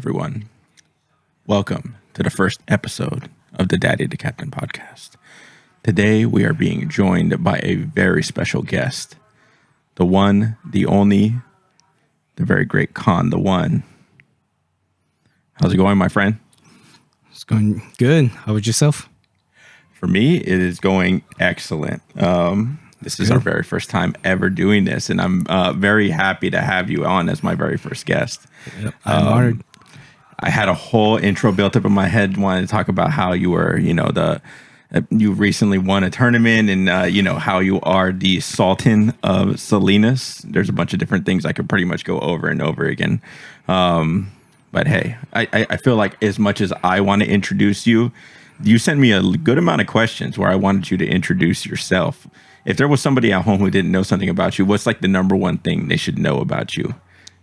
everyone. Welcome to the first episode of the Daddy to Captain podcast. Today, we are being joined by a very special guest. The one, the only, the very great Khan, the one. How's it going, my friend? It's going good. How about yourself? For me, it is going excellent. This is our very first time ever doing this, and I'm very happy to have you on as my very first guest. Yep, I'm honored. I had a whole intro built up in my head, wanting to talk about how you were, you recently won a tournament, and how you are the Sultan of Salinas. There's a bunch of different things I could pretty much go over and over again. But hey, I feel like as much as I want to introduce you, you sent me a good amount of questions where I wanted you to introduce yourself. If there was somebody at home who didn't know something about you, what's like the number one thing they should know about you?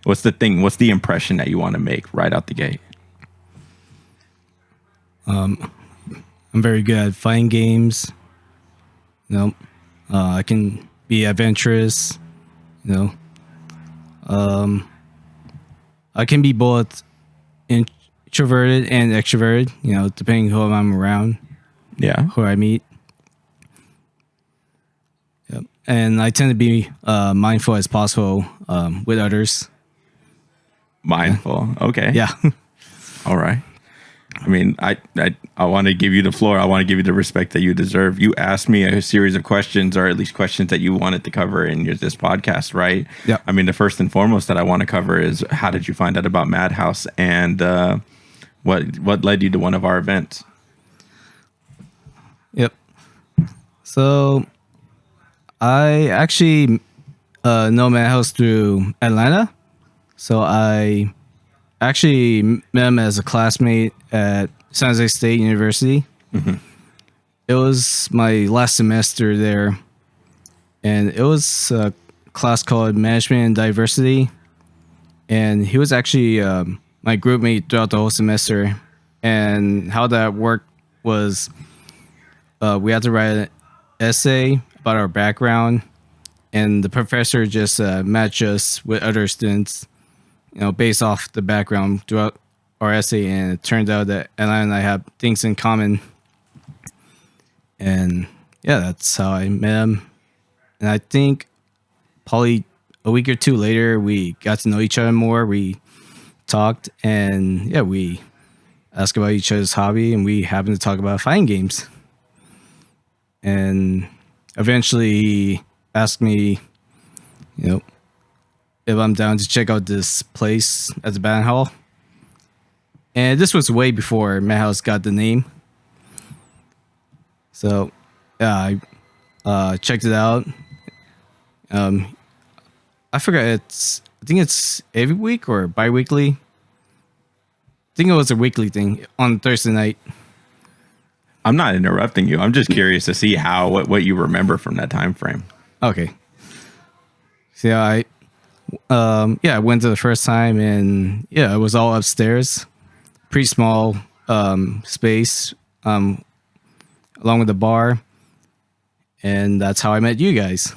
What's the impression that you want to make right out the gate? I'm very good at fighting games. I can be adventurous. I can be both introverted and extroverted. Depending who I'm around. Yeah, who I meet. Yep, and I tend to be mindful as possible with others. Mindful. Okay. Yeah. All right. I mean, I want to give you the floor. I want to give you the respect that you deserve. You asked me a series of questions, or at least questions that you wanted to cover in this podcast, right? Yeah. I mean, the first and foremost that I want to cover is how did you find out about MADHouse, and what led you to one of our events? Yep. So I actually know MADHouse through Atlanta. So I actually met him as a classmate at San Jose State University. Mm-hmm. It was my last semester there, and it was a class called Management and Diversity. And he was actually my group mate throughout the whole semester. And how that worked was we had to write an essay about our background, and the professor just matched us with other students, based off the background throughout our essay. And it turned out that Ella and I have things in common. And yeah, that's how I met him. And I think probably a week or two later, we got to know each other more. We talked, and yeah, we asked about each other's hobby, and we happened to talk about fighting games. And eventually he asked me, if I'm down to check out this place at the band hall. And this was way before MADHouse got the name. So yeah, I checked it out. I forgot, I think it's every week or bi-weekly. I think it was a weekly thing on Thursday night. I'm not interrupting you. I'm just curious to see what you remember from that time frame. Okay. So yeah, I went to the first time, and yeah, it was all upstairs, pretty small space, along with the bar, and that's how I met you guys.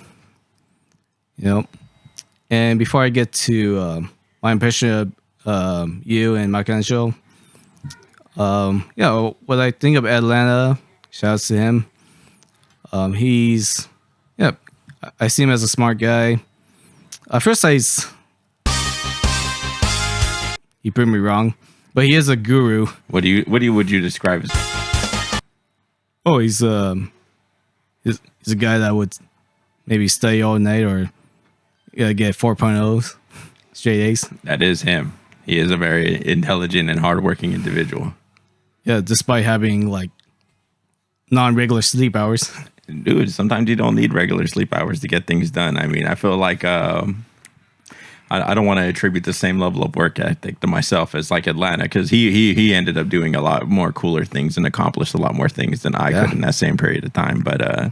And before I get to my impression of you and my kind of show, what I think of Atlanta, shouts to him. I see him as a smart guy. At first he proved me wrong, but he is a guru. Would you describe as? Oh, he's a guy that would maybe study all night or get 4.0s, straight A's. That is him. He is a very intelligent and hardworking individual. Yeah, despite having like non-regular sleep hours. Dude, sometimes you don't need regular sleep hours to get things done. I mean, I feel like I don't want to attribute the same level of work ethic to myself as like Atlanta, because he ended up doing a lot more cooler things and accomplished a lot more things than I could in that same period of time. But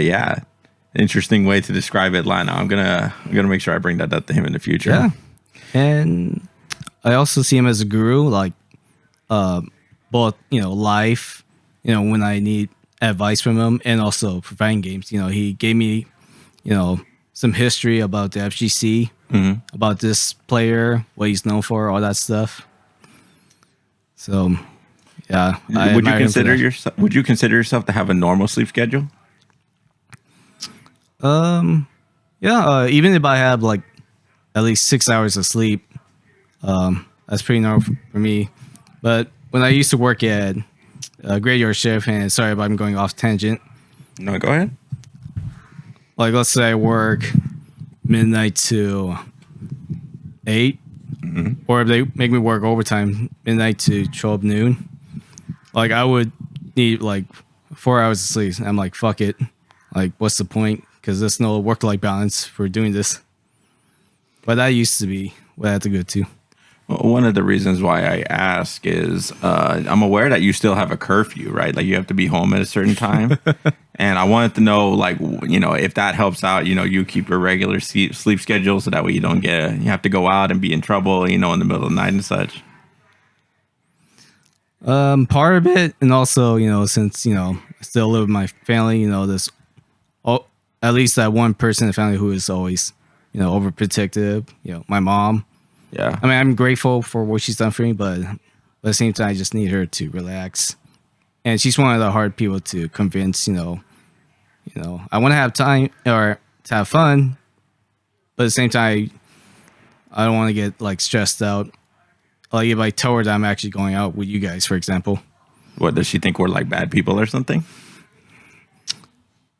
yeah, interesting way to describe Atlanta. I'm gonna make sure I bring that up to him in the future. Yeah, and I also see him as a guru, like both life, when I need advice from him, and also for fighting games. He gave me, some history about the FGC, about this player, what he's known for, all that stuff. So yeah, I Would you admire him for consider that. yourself? Would you consider yourself to have a normal sleep schedule? Yeah, even if I have like at least 6 hours of sleep, that's pretty normal for me. But when I used to work at a graveyard shift, and sorry if I'm going off tangent, No, go ahead. like let's say I work midnight to 8, or if they make me work overtime, midnight to 12 noon, like I would need like 4 hours of sleep. I'm like, fuck it. Like, what's the point? Because there's no work-life balance for doing this. But that used to be what I had to go to. Well, one of the reasons why I ask is I'm aware that you still have a curfew, right? Like you have to be home at a certain time. And I wanted to know, like, if that helps out, you keep your regular sleep schedule so that way you have to go out and be in trouble, in the middle of the night and such. Part of it, and also, since, I still live with my family, there's at least that one person in the family who is always, overprotective, my mom. Yeah. I mean, I'm grateful for what she's done for me, but at the same time, I just need her to relax. And she's one of the hard people to convince, I want to have time or to have fun, but at the same time, I don't want to get like stressed out. Like if I tell her that I'm actually going out with you guys, for example. What, does she think we're like bad people or something?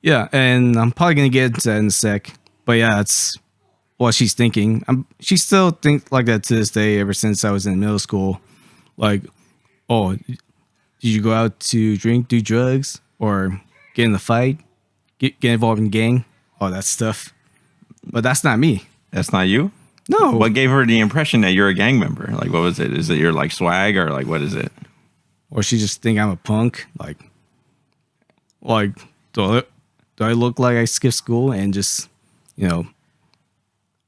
Yeah, and I'm probably gonna get into that in a sec. But yeah, that's what she's thinking. She still thinks like that to this day. Ever since I was in middle school, like, oh, did you go out to drink, do drugs, or get in a fight, get involved in gang, all that stuff? But that's not me. That's not you? No. What gave her the impression that you're a gang member? Like, what was it? Is it your like swag or like what is it? Or she just think I'm a punk. Like, do I look like I skip school and just,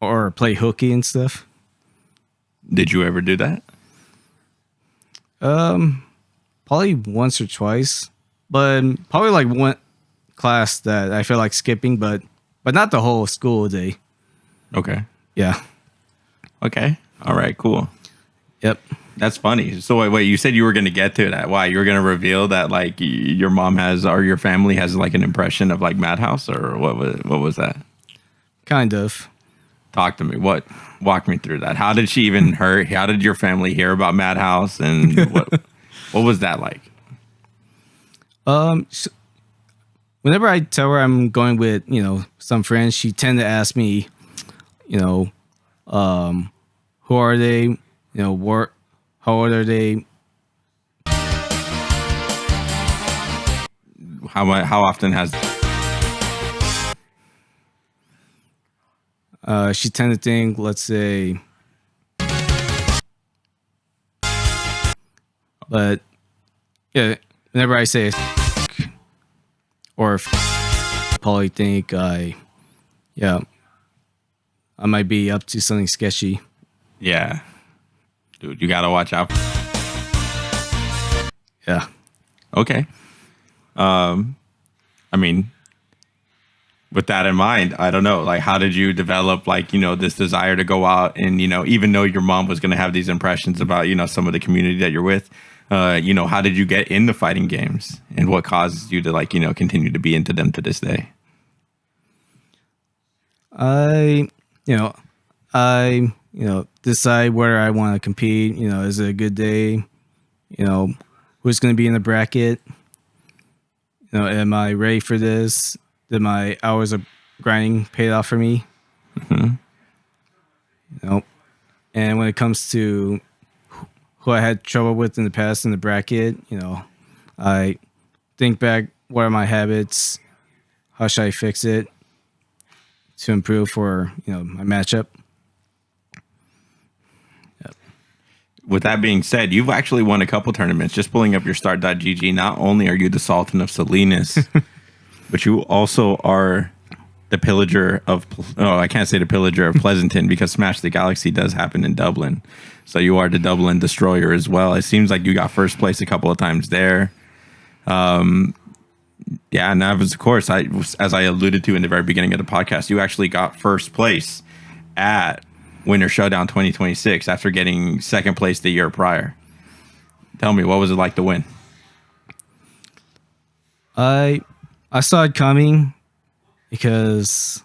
or play hooky and stuff? Did you ever do that? Probably once or twice, but probably like one class that I feel like skipping, but not the whole school day. Okay. Yeah. Okay. All right. Cool. Yep. That's funny. So wait, you said you were going to get to that. Why? You were going to reveal that like your mom has or your family has like an impression of like MADHouse, or what was that? Kind of. Talk to me. Walk me through that. How did she even hear? How did your family hear about MADHouse, and what was that like? Whenever I tell her I'm going with, some friends, she tend to ask me, who are they? How old are they? How often has She tend to think, let's say, but yeah, whenever I say or probably think I might be up to something sketchy. Yeah. Dude, you got to watch out. Yeah. Okay. I mean, with that in mind, I don't know, like, how did you develop, like, this desire to go out and, even though your mom was going to have these impressions about, some of the community that you're with, how did you get into fighting games, and what causes you to, like, continue to be into them to this day? I decide where I want to compete. Is it a good day? Who's going to be in the bracket? Am I ready for this? Did my hours of grinding pay off for me? Mm-hmm. And when it comes to who I had trouble with in the past in the bracket, I think back, what are my habits? How should I fix it to improve for, my matchup? Yep. With that being said, you've actually won a couple tournaments. Just pulling up your start.gg, not only are you the Sultan of Salinas, but you also are the pillager of, I can't say the pillager of Pleasanton because Smash the Galaxy does happen in Dublin. So you are the Dublin Destroyer as well. It seems like you got first place a couple of times there. Yeah, and that was, of course, as I alluded to in the very beginning of the podcast, you actually got first place at Winter Showdown 2026 after getting second place the year prior. Tell me, what was it like to win? I saw it coming because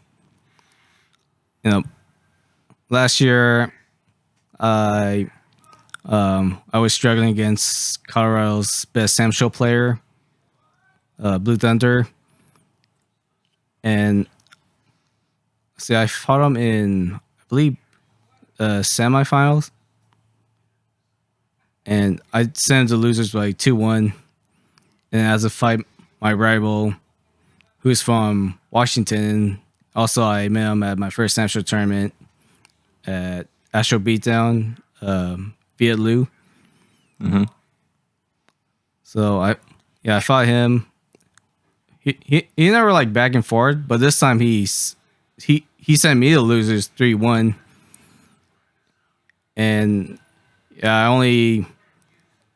last year I I was struggling against Colorado's best Sam Show player, Blue Thunder, and see I fought him in I believe semifinals, and I sent him to losers by 2-1. And as a fight, my rival, who's from Washington, also I met him at my first national tournament at Astro Beatdown, Viet Lu. Mm-hmm. So I fought him. He never like back and forth, but this time he sent me to losers 3-1, and I only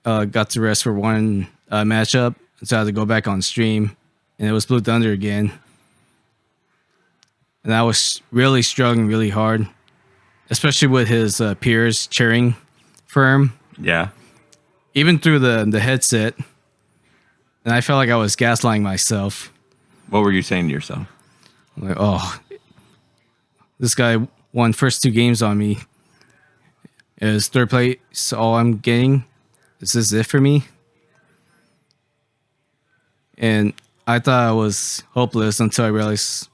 got to rest for one matchup, so I had to go back on stream, and it was Blue Thunder again, and I was really struggling really hard, especially with his peers cheering for him, Yeah. even through the headset, and I felt like I was gaslighting myself. What were you saying to yourself? I'm like, oh, this guy won first 2 games on me. Is third place all I'm getting? Is this it for me? And I thought I was hopeless until I realized,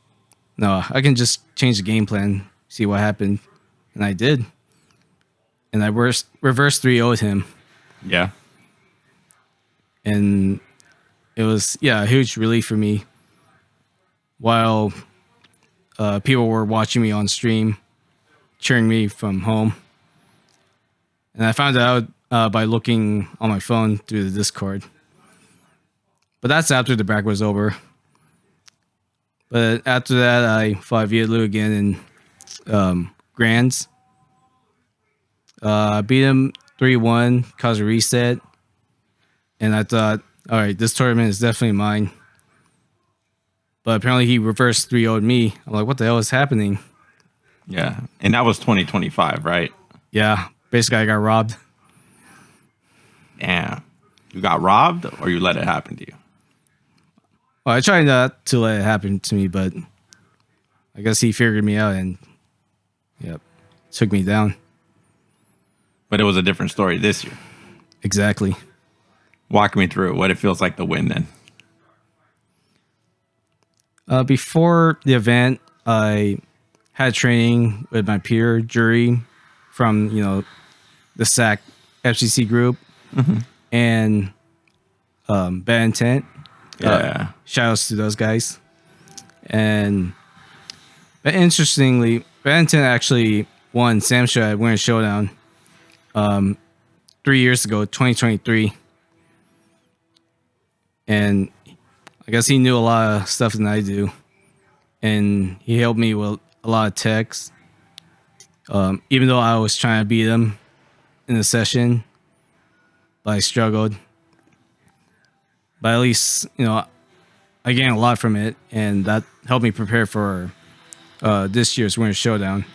no, I can just change the game plan, see what happened. And I did. And I reverse 3-0'd him. Yeah. And it was, a huge relief for me. While people were watching me on stream, cheering me from home. And I found out by looking on my phone through the Discord. But that's after the bracket was over. But after that, I fought Viet Lu again in Grands. Beat him 3-1, caused a reset. And I thought, all right, this tournament is definitely mine. But apparently he reversed 3-0'd me. I'm like, what the hell is happening? Yeah. And that was 2025, right? Yeah, basically I got robbed. Damn. You got robbed or you let it happen to you? Well, I tried not to let it happen to me, but I guess he figured me out and took me down. But it was a different story this year. Exactly. Walk me through what it feels like to win then. Before the event, I had training with my peer jury from the SAC FCC group and Bad Intent. Yeah. Shout outs to those guys. But interestingly, Bad Intent actually won Sam Show at Winter Showdown 3 years ago, 2023. And I guess he knew a lot of stuff than I do. And he helped me with a lot of techs. Even though I was trying to beat him in the session, but I struggled. But at least, I gained a lot from it, and that helped me prepare for this year's Winter Showdown.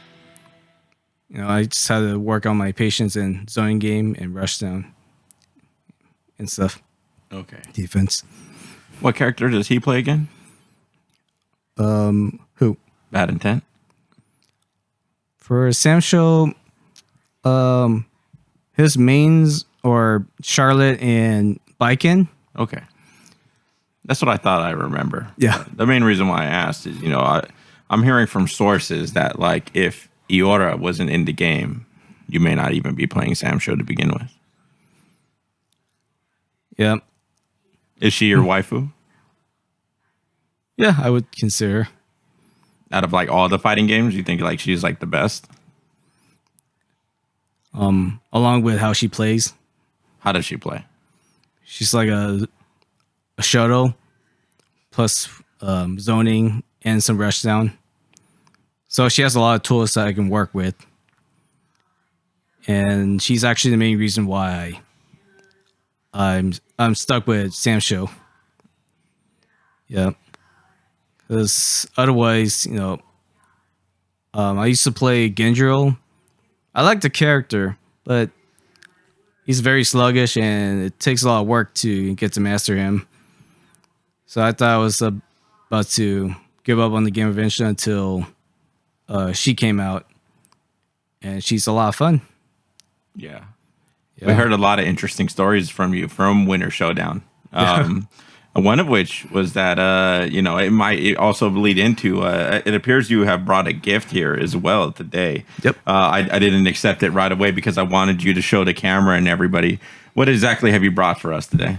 I just had to work on my patience in zoning game and rushdown and stuff. Okay. Defense. What character does he play again? Who? Bad Intent. For Sam Show, his mains are Charlotte and Biken. Okay. That's what I thought I remember. Yeah. The main reason why I asked is, I'm hearing from sources that like if Iora wasn't in the game, you may not even be playing Sam Show to begin with. Yeah. Is she your waifu? Yeah, I would consider. Out of like all the fighting games, you think like she's like the best? Along with how she plays. How does she play? She's like a shuttle plus zoning and some rushdown. So she has a lot of tools that I can work with. And she's actually the main reason why I'm stuck with Sam Show. Yeah. Because otherwise, I used to play Gendril. I like the character, but he's very sluggish, and it takes a lot of work to get to master him. So I thought I was about to give up on the game eventually until she came out, and she's a lot of fun. Yeah. Yeah. We heard a lot of interesting stories from you from Winter Showdown. One of which was that it might also lead into it appears you have brought a gift here as well today. Yep. I didn't accept it right away because I wanted you to show the camera and everybody. What exactly have you brought for us today?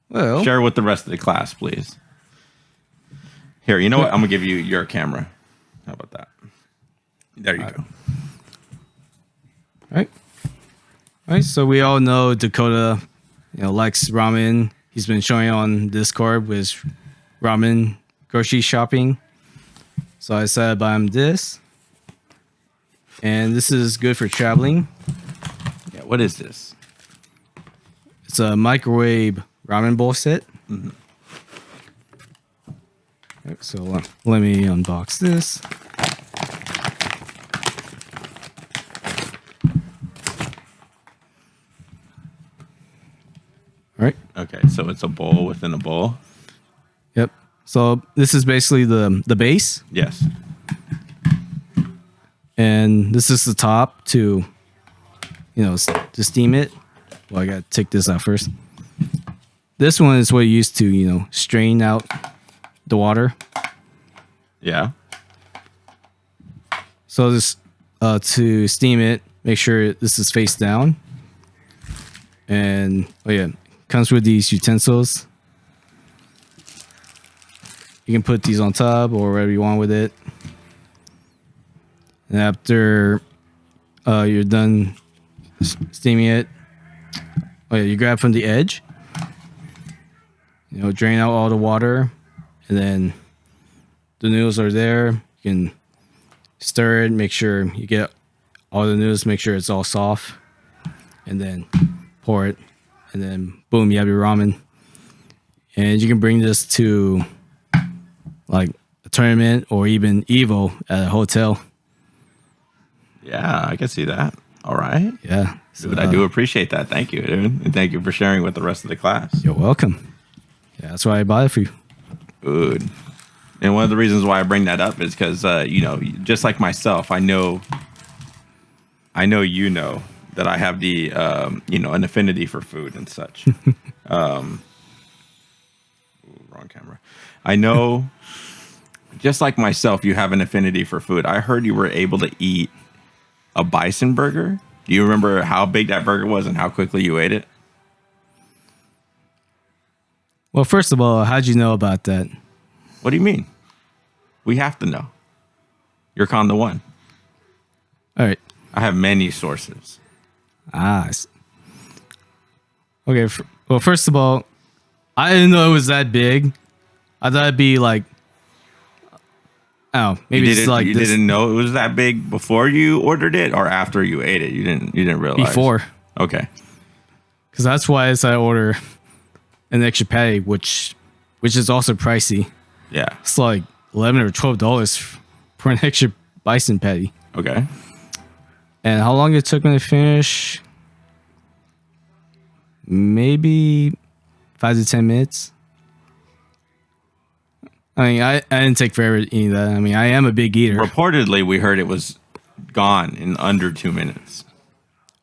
Well, Share with the rest of the class, please. Here, you know what? I'm gonna give you your camera. How about that? There you go. All right. So we all know Dakota, likes ramen. He's been showing on Discord with ramen grocery shopping. So I decided to buy him this. And this is good for traveling. Yeah, what is this? It's a microwave ramen bowl set. Mm-hmm. So let me unbox this. All right. Okay, so it's a bowl within a bowl. Yep. So this is basically the base, Yes. and this is the top to, to steam it. Well, I gotta take this out first. This one is what you use to, strain out the water. Yeah. So this to steam it, make sure this is face down. And comes with these utensils. You can put these on top or whatever you want with it. And after you're done steaming it, you grab from the edge. Drain out all the water, and then the noodles are there. You can stir it, make sure you get all the noodles, make sure it's all soft, and then pour it, and then boom, you have your ramen. And you can bring this to like a tournament or even Evo at a hotel. Yeah, I can see that. All right. Yeah. So, Dude, I do appreciate that. Thank you, dude. And thank you for sharing with the rest of the class. You're welcome. Yeah, that's why I bought it for you. Good. And one of the reasons why I bring that up is because, just like myself, I know that I have the, an affinity for food and such. Wrong camera. I know, just like myself, you have an affinity for food. I heard you were able to eat a bison burger. Do you remember how big that burger was and how quickly you ate it? Well, first of all, how'd you know about that? What do you mean? We have to know. You're Con the One. All right. I have many sources. Okay. Well, first of all, I didn't know it was that big. I thought it'd be like, maybe it's like you this. didn't know it was that big before you ordered it or after you ate it. You didn't realize Before. Okay. Because that's why I decided to order an extra patty, which is also pricey. Yeah. It's like $11 or $12 for an extra bison patty. Okay. And how long it took me to finish? Maybe 5 to 10 minutes. I mean, I didn't take forever eating that. I mean, I am a big eater. Reportedly, we heard it was gone in under 2 minutes.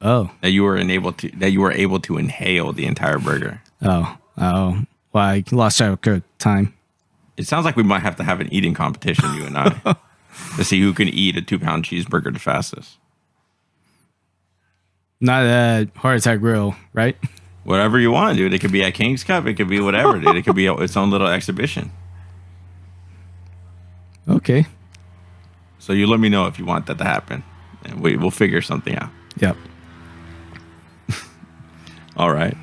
Oh. That you were able to inhale the entire burger. Oh. Well, I lost track of time. It sounds like we might have to have an eating competition, you and I, to see who can eat a 2-pound cheeseburger the fastest. Not at Heart Attack Grill, right? Whatever you want, dude. It could be at King's Cup. It could be whatever, dude. It could be its own little exhibition. Okay. So you let me know if you want that to happen, and we'll figure something out. Yep. All right.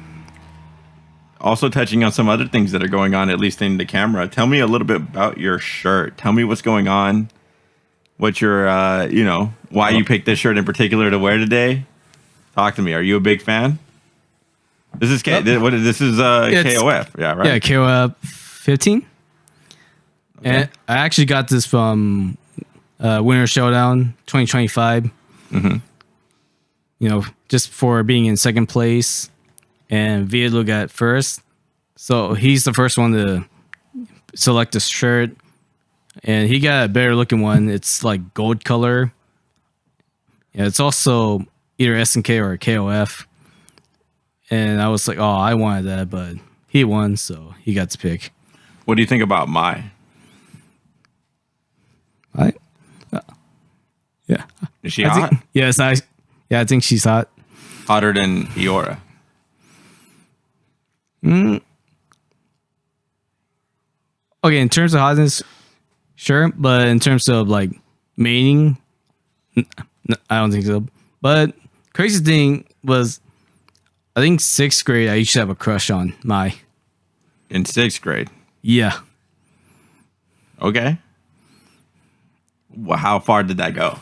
Also touching on some other things that are going on, at least in the camera. Tell me a little bit about your shirt. Tell me what's going on. What your, why you picked this shirt in particular to wear today. Talk to me. Are you a big fan? This is this is KOF, yeah, right? Yeah, KOF 15. Okay. And I actually got this from Winter Showdown 2025. Mm-hmm. just for being in second place, and Vialu got first. So he's the first one to select a shirt, and he got a better looking one. It's like gold color. Yeah, it's also either SNK or KOF. And I was like, oh, I wanted that, but he won, so he got to pick. What do you think about Mai? Yeah. Is she hot? Yes, I think she's hot. Hotter than Iora? Okay, in terms of hotness, sure, but in terms of like mating, I don't think so. But crazy thing was, I think 6th grade, I used to have a crush on Mai. In 6th grade? Yeah. Okay. Well, how far did that go?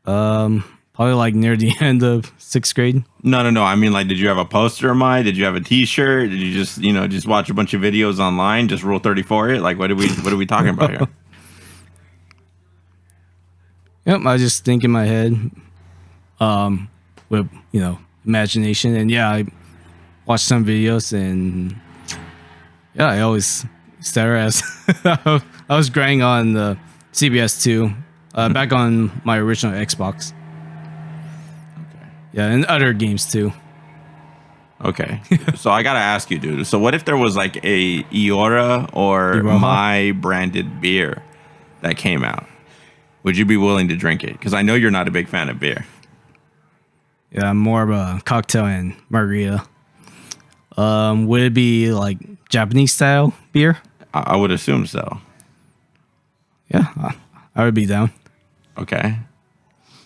Probably like near the end of 6th grade. No. I mean, like, did you have a poster of Mai? Did you have a T-shirt? Did you just watch a bunch of videos online? Just Rule 34 it? Like, what are we talking about here? Yep, I just think in my head, with imagination, and yeah, I watched some videos, and yeah, I always stare as I was grinding on the CBS 2, back on my original Xbox. Okay. Yeah, and other games too. Okay. So I gotta ask you, dude. So what if there was like a Iora or Iroha? Mai branded beer that came out? Would you be willing to drink it? Because I know you're not a big fan of beer. Yeah, I'm more of a cocktail and margarita. Would it be like Japanese style beer? I would assume so. Yeah, I would be down. Okay.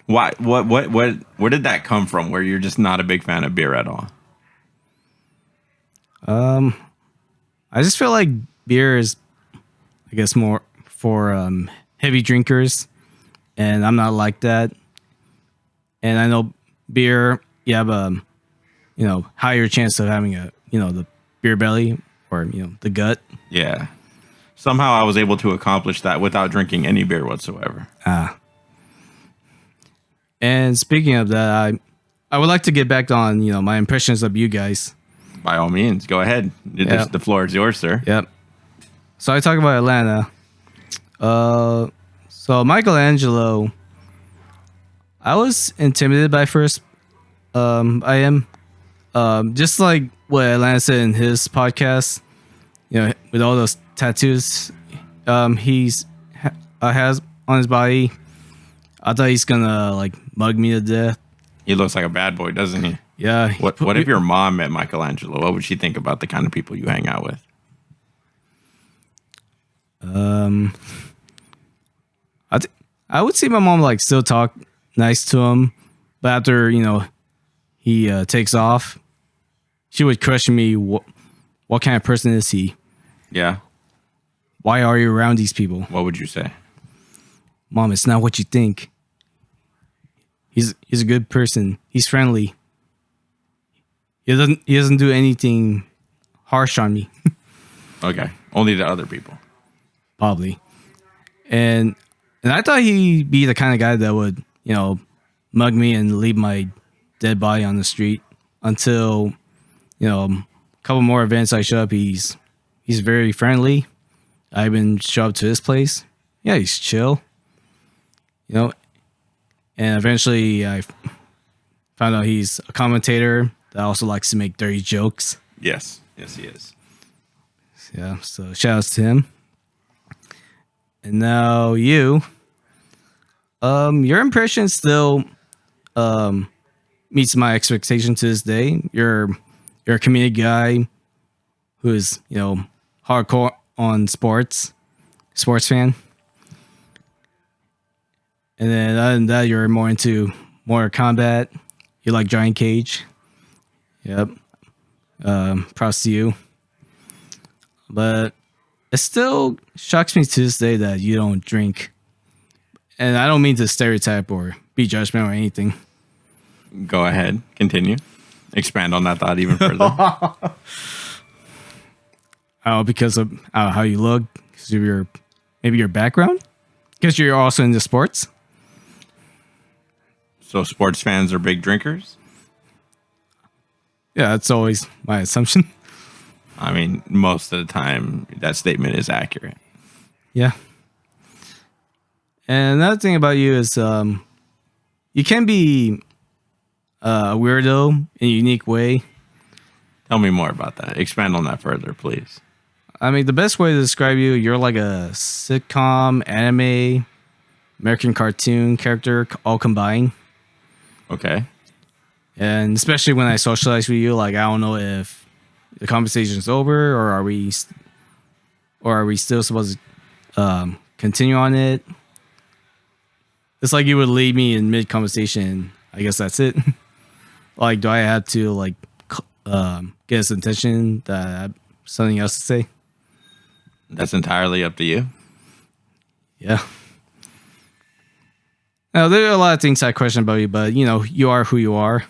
Why? What? Where did that come from? Where you're just not a big fan of beer at all? I just feel like beer is, I guess, more for heavy drinkers, and I'm not like that. And I know beer, you have a higher chance of having the beer belly or the gut. Yeah. Somehow I was able to accomplish that without drinking any beer whatsoever. And speaking of that, I would like to get back on my impressions of you guys. By all means, go ahead. Yep. The floor is yours, sir. Yep. So I talk about Atlanta. So Michelangelo, I was intimidated by first. I am. Just like what Atlanta said in his podcast, with all those tattoos, has on his body. I thought he's gonna like mug me to death. He looks like a bad boy, doesn't he? Yeah. What if your mom met Michelangelo? What would she think about the kind of people you hang out with? I would see my mom like still talk nice to him, but after he takes off, she would question me. What kind of person is he? Yeah. Why are you around these people? What would you say? Mom, it's not what you think. He's a good person. He's friendly. He doesn't do anything harsh on me. Okay. Only to other people. Probably. And I thought he'd be the kind of guy that would, mug me and leave my dead body on the street until, a couple more events I show up. He's very friendly. I even show up to his place. Yeah, he's chill. And eventually I found out he's a commentator that also likes to make dirty jokes. Yes. Yes, he is. Yeah, so shout outs to him. And now you. Your impression still meets my expectation to this day. You're a community guy who is, hardcore on sports fan. And then other than that, you're more into Mortal Kombat. You like Giant Cage. Yep. Props to you. But it still shocks me to this day that you don't drink. And I don't mean to stereotype or be judgmental or anything. Go ahead. Continue. Expand on that thought even further. Because of how you look, because of maybe your background, because you're also into sports. So sports fans are big drinkers? Yeah, that's always my assumption. I mean, most of the time that statement is accurate. Yeah. And another thing about you is you can be a weirdo in a unique way. Tell me more about that. Expand on that further, please. I mean, the best way to describe you, you're like a sitcom, anime, American cartoon character all combined. Okay. And especially when I socialize with you, like I don't know if the conversation's over or are we still supposed to continue on it. It's like you would leave me in mid conversation. I guess that's it. Like, do I have to like get his attention that I have something else to say? That's entirely up to you. Yeah. Now there are a lot of things I question about you, but you know, you are who you are.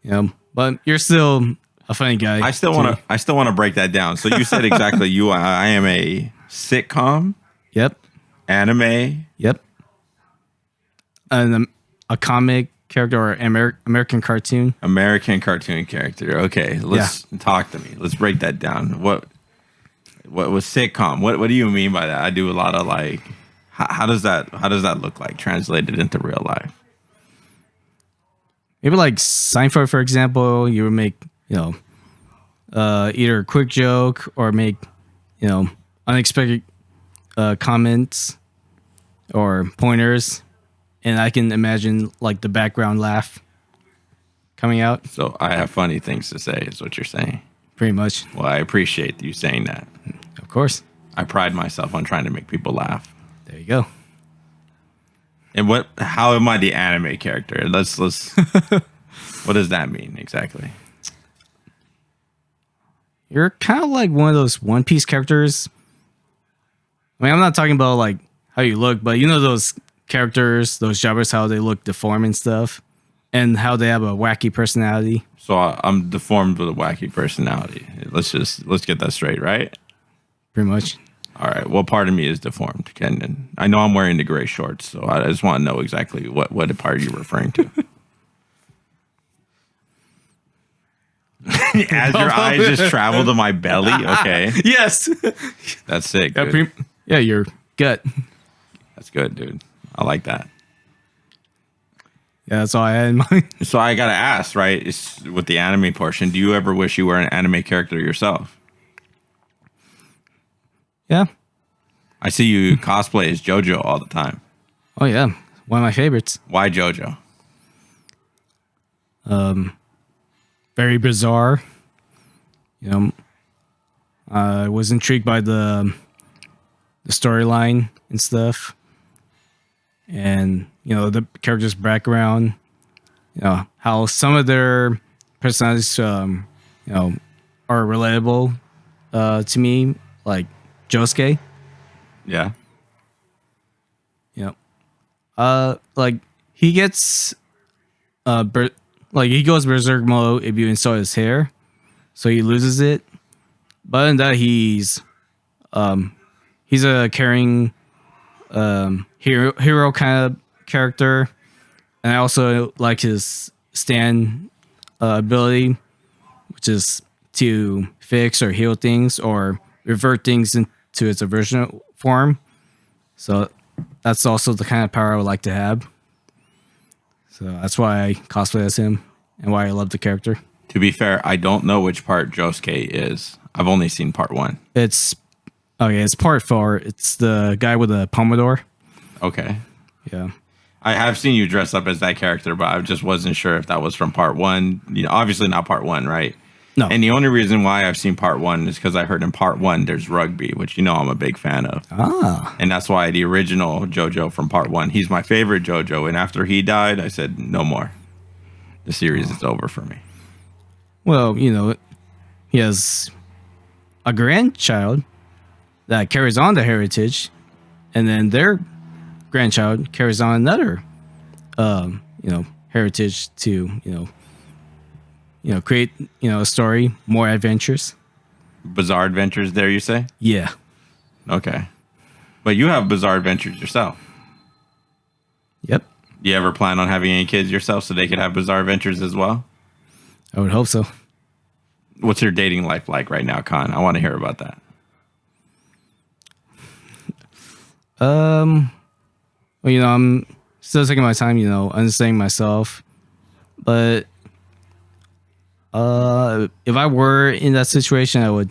You know, but you're still a funny guy. I still want to break that down. So you said exactly I am a sitcom, Yep. anime. Yep. And a comic character or American cartoon. American cartoon character. Okay, let's talk to me. Let's break that down. What was sitcom? What do you mean by that? I do a lot of like how does that look like translated into real life? Maybe like Seinfeld, for example, you would make, you know, either a quick joke or make, you know, unexpected comments or pointers. And I can imagine like the background laugh coming out. So I have funny things to say, is what you're saying. Pretty much. Well, I appreciate you saying that. Of course. I pride myself on trying to make people laugh. There you go. And how am I the anime character? Let's what does that mean exactly? You're kind of like one of those One Piece characters. I mean, I'm not talking about like how you look, but you know those characters, those jobbers, how they look deformed and stuff, and how they have a wacky personality. So I'm deformed with a wacky personality. Let's get that straight, right? Pretty much. All right. What part of me is deformed, Kendon? I know I'm wearing the gray shorts, so I just want to know exactly what part you're referring to. As your eyes just travel to my belly, okay. Yes. That's sick. Yeah, your gut. That's good, dude. I like that. Yeah, that's all I had in mind. So I gotta ask, right? It's with the anime portion. Do you ever wish you were an anime character yourself? Yeah. I see you cosplay as JoJo all the time. Oh yeah, one of my favorites. Why JoJo? Very bizarre. You know, I was intrigued by the storyline and stuff, and you know the characters' background. You know how some of their personalities, you know, are relatable to me, like Josuke. Yeah. You know, like he gets like he goes berserk mode if you insult his hair, so he loses it. But other than that, he's a caring hero kind of character, and I also like his stand ability, which is to fix or heal things or revert things into its original form. So that's also the kind of power I would like to have. So that's why I cosplay as him and why I love the character. To be fair, I don't know which part Josuke is. I've only seen part 1. It's part 4. It's the guy with the pomodoro. Okay. Yeah. I have seen you dress up as that character, but I just wasn't sure if that was from part 1. You know, obviously not part 1, right? No. And the only reason why I've seen part 1 is because I heard in part 1 there's rugby, which you know I'm a big fan of. Ah. And that's why the original JoJo from part 1, he's my favorite JoJo. And after he died, I said, no more. The series is over for me. Well, you know, he has a grandchild that carries on the heritage, and then their grandchild carries on another, you know, heritage to, you know, create, you know, a story, more adventures. Bizarre adventures there, you say? Yeah. Okay. But you have bizarre adventures yourself. Yep. Do you ever plan on having any kids yourself so they could have bizarre adventures as well? I would hope so. What's your dating life like right now, Khan? I want to hear about that. Well, I'm still taking my time, understanding myself. But if I were in that situation, I would,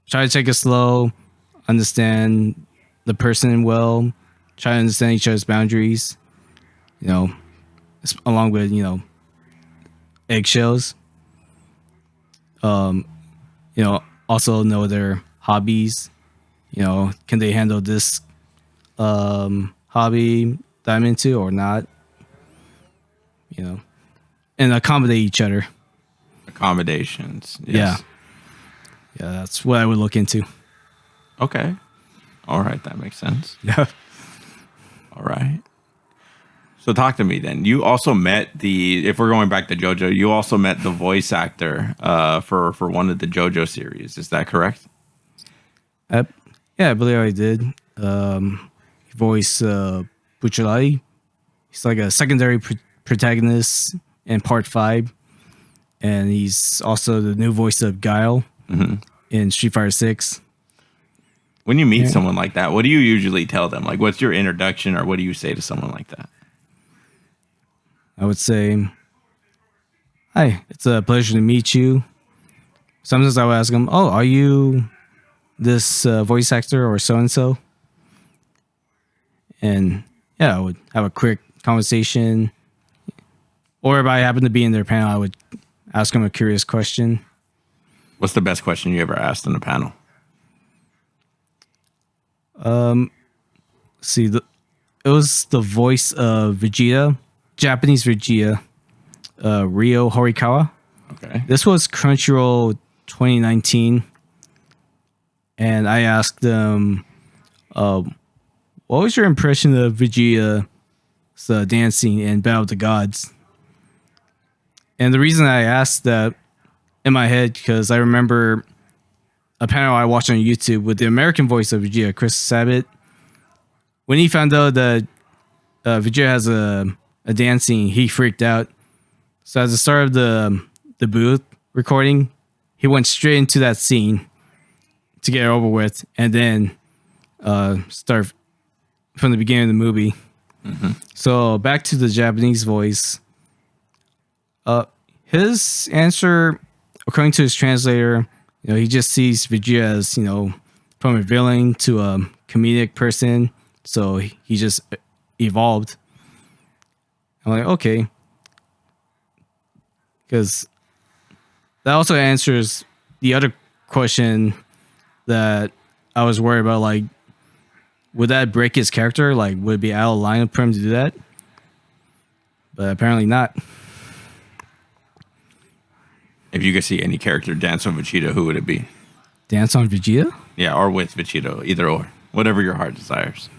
try to take it slow, understand the person well, try to understand each other's boundaries, along with, eggshells. Also know their hobbies. Can they handle this hobby that I'm into or not? And accommodate each other. Accommodations. Yes. Yeah, that's what I would look into. Okay. All right, that makes sense. Yeah. All right. So talk to me then. You also met if we're going back to JoJo, you also met the voice actor for one of the JoJo series. Is that correct? Yeah, I believe I did. He voiced Bucciolati. He's like a secondary protagonist in Part 5. And he's also the new voice of Guile in Street Fighter 6. When you meet someone like that, what do you usually tell them? Like, what's your introduction, or what do you say to someone like that? I would say, "Hi, it's a pleasure to meet you." Sometimes I would ask them, "Oh, are you this voice actor or so and so?" And yeah, I would have a quick conversation. Or if I happen to be in their panel, I would ask them a curious question. What's the best question you ever asked in a panel? It was the voice of Vegeta, Japanese Vegeta, Ryo Horikawa. Okay. This was Crunchyroll 2019. And I asked them, what was your impression of Vegeta's dancing in Battle of the Gods? And the reason I asked that in my head, because I remember a panel I watched on YouTube with the American voice of Vegeta, Chris Sabat. When he found out that Vegeta has a dance scene, he freaked out. So at the start of the booth recording, he went straight into that scene to get it over with, and then start from the beginning of the movie. Mm-hmm. So back to the Japanese voice. His answer, according to his translator, he just sees Vegeta as, from a villain to a comedic person. So he just evolved. I'm like, okay. Because that also answers the other question that I was worried about. Like, would that break his character? Like, would it be out of line for him to do that? But apparently not. If you could see any character dance on Vegeta, who would it be? Dance on Vegeta? Yeah, or with Vegeta, either or. Whatever your heart desires.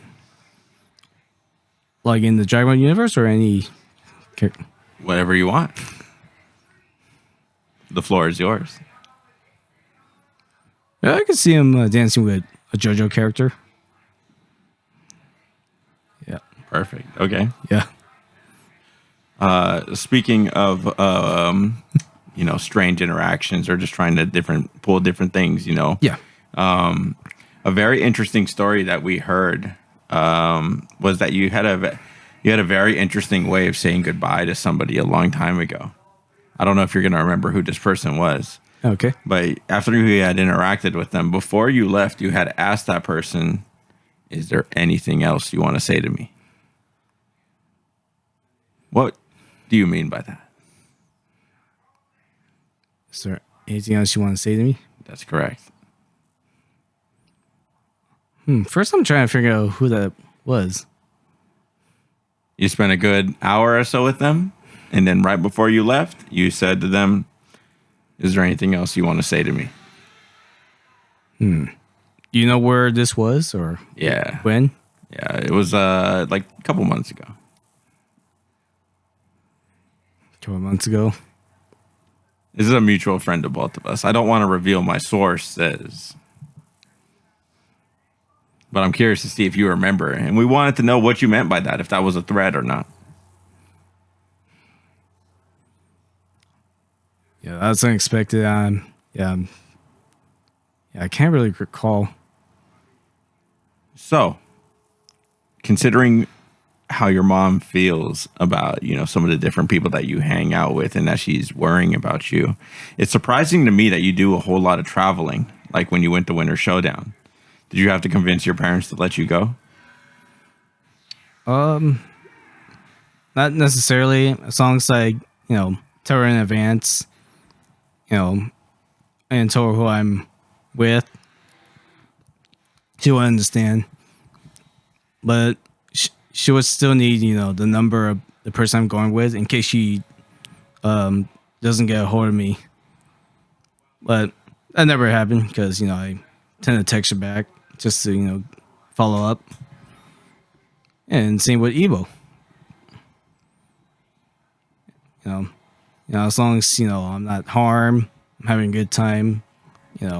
Like in the Dragon Ball universe or any character? Whatever you want. The floor is yours. Yeah, I could see him dancing with a JoJo character. Yeah. Perfect. Okay. Yeah. Speaking of, strange interactions or just trying to pull different things, Yeah. A very interesting story that we heard was that you had a very interesting way of saying goodbye to somebody a long time ago. I don't know if you're going to remember who this person was. Okay. But after you had interacted with them, before you left, you had asked that person, "Is there anything else you want to say to me?" What do you mean by that? Is there anything else you want to say to me? That's correct. First, I'm trying to figure out who that was. You spent a good hour or so with them, and then right before you left, you said to them, "Is there anything else you want to say to me?" Do you know where this was or Yeah. when? Yeah, it was like a couple months ago. A couple months ago. This is a mutual friend of both of us. I don't want to reveal my sources. But I'm curious to see if you remember, and we wanted to know what you meant by that, if that was a threat or not. Yeah, that's unexpected. I can't really recall. So, considering how your mom feels about, some of the different people that you hang out with and that she's worrying about you, it's surprising to me that you do a whole lot of traveling, like when you went to Winter Showdown. Did you have to convince your parents to let you go? Not necessarily. As long as I, tell her in advance, and tell her who I'm with, she will understand. But she would still need, the number of the person I'm going with in case she doesn't get a hold of me. But that never happened because, I tend to text her back just to, follow up. And same with Evo. As long as, I'm not harmed, I'm having a good time, as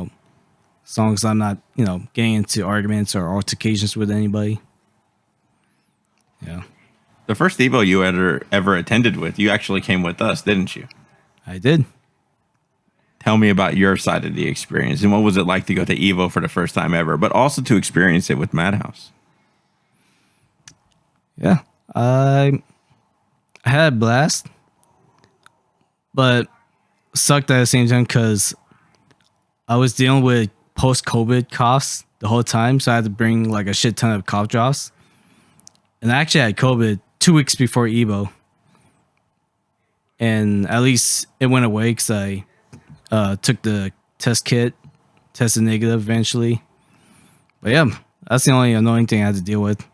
long as I'm not, getting into arguments or altercations with anybody. Yeah. The first Evo you ever attended with, you actually came with us, didn't you? I did. Tell me about your side of the experience and what was it like to go to Evo for the first time ever, but also to experience it with MADHouse. Yeah. I had a blast, but sucked at the same time because I was dealing with post-COVID coughs the whole time, so I had to bring like a shit ton of cough drops. And I actually had COVID 2 weeks before Evo, and at least it went away because I took the test kit, tested negative eventually. But yeah, that's the only annoying thing I had to deal with.